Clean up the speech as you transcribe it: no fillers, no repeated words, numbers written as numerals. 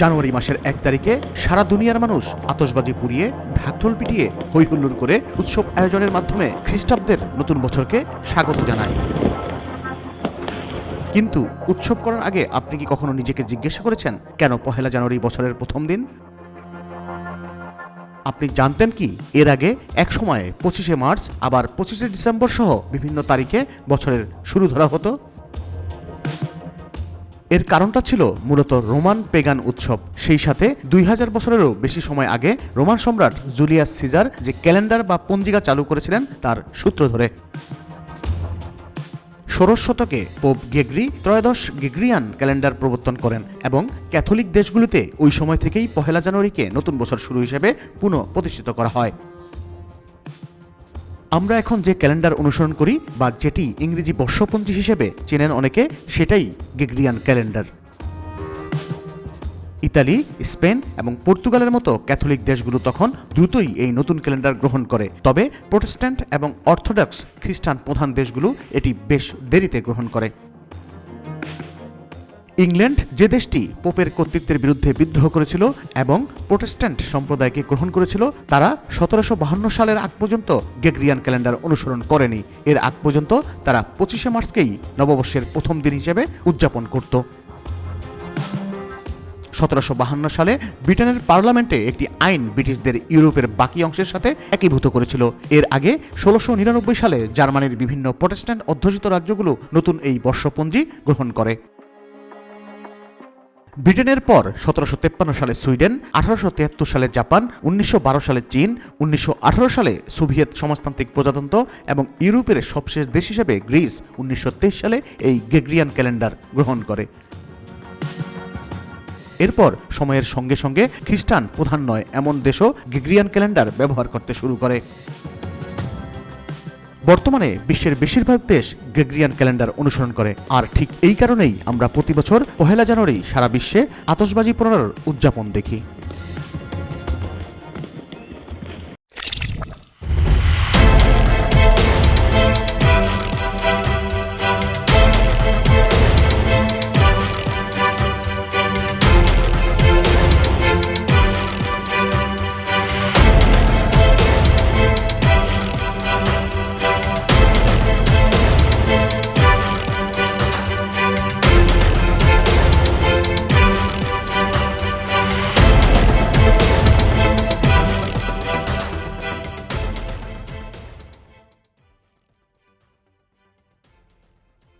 জানুয়ারি মাসের 1 তারিখে সারা দুনিয়ার মানুষ আতশবাজি পুড়িয়ে ঢাকঢোল পিটিয়ে হইহুল্লোড় করে উৎসব আয়োজনের মাধ্যমে খ্রিস্টাব্দের নতুন বছরকে স্বাগত জানায়। কিন্তু উৎসব করার আগে আপনি কি কখনো নিজেকে জিজ্ঞাসা করেছেন কেন 1 জানুয়ারি বছরের প্রথম দিন? আপনি জানতেন কি এর আগে এক সময়ে 25শে মার্চ আবার 25শে ডিসেম্বর সহ বিভিন্ন তারিখে বছরের শুরু ধরা হতো? এর কারণটা ছিল মূলত রোমান পেগান উৎসব। সেই সাথে 2000 বছরেরও বেশি সময় আগে রোমান সম্রাট জুলিয়াস সিজার যে ক্যালেন্ডার বা পঞ্জিকা চালু করেছিলেন তার সূত্র ধরে। 16 শতকে পোপ গ্রেগরি ত্রয়োদশ গ্রেগরিয়ান ক্যালেন্ডার প্রবর্তন করেন এবং ক্যাথলিক দেশগুলোতে ওই সময় থেকেই 1 জানুয়ারিকে নতুন বছর শুরু হিসেবে পুনঃ প্রতিষ্ঠিত করা হয়। আমরা এখন যে ক্যালেন্ডার অনুসরণ করি বা যেটি ইংরেজি বর্ষপঞ্জি হিসেবে চেনেন অনেকে, সেটাই গ্রেগরিয়ান ক্যালেন্ডার। ইতালি, স্পেন এবং পর্তুগালের মতো ক্যাথলিক দেশগুলো তখন দ্রুতই এই নতুন ক্যালেন্ডার গ্রহণ করে, তবে প্রোটেস্ট্যান্ট এবং অর্থোডক্স খ্রিস্টান প্রধান দেশগুলো এটি বেশ দেরিতে গ্রহণ করে। ইংল্যান্ড, যে দেশটি পোপের কর্তৃত্বের বিরুদ্ধে বিদ্রোহ করেছিল এবং প্রোটেস্ট্যান্ট সম্প্রদায়কে গ্রহণ করেছিল, তারা 1752 সালের আগ পর্যন্ত গ্রেগরিয়ান ক্যালেন্ডার অনুসরণ করেনি। এর আগ পর্যন্ত তারা 25শে মার্চকেই নববর্ষের প্রথম দিন হিসেবে উদযাপন করত। 1752 সালে ব্রিটেনের পার্লামেন্টে একটি আইন ব্রিটিশদের ইউরোপের বাকি অংশের সাথে একীভূত করেছিল। এর আগে 1699 সালে জার্মানির বিভিন্ন প্রোটেস্ট্যান্ট অধ্যুষিত রাজ্যগুলো নতুন এই বর্ষপঞ্জি গ্রহণ করে। ব্রিটেনের পর 1753 সালে সুইডেন, 1873 সালে জাপান, 1912 সালে চীন, 1918 সালে সোভিয়েত সমাজতান্ত্রিক প্রজাতন্ত্র এবং ইউরোপের সবশেষ দেশ হিসেবে গ্রিস 1923 সালে এই গ্রেগরিয়ান ক্যালেন্ডার গ্রহণ করে। এরপর সময়ের সঙ্গে সঙ্গে খ্রিস্টান প্রধান নয় এমন দেশও গ্রেগরিয়ান ক্যালেন্ডার ব্যবহার করতে শুরু করে। বর্তমানে বিশ্বের বেশিরভাগ দেশ গ্রেগরিয়ান ক্যালেন্ডার অনুসরণ করে, আর ঠিক এই কারণেই আমরা প্রতি বছর 1 জানুয়ারি সারা বিশ্বে আতশবাজি পোড়ানোর উদযাপন দেখি।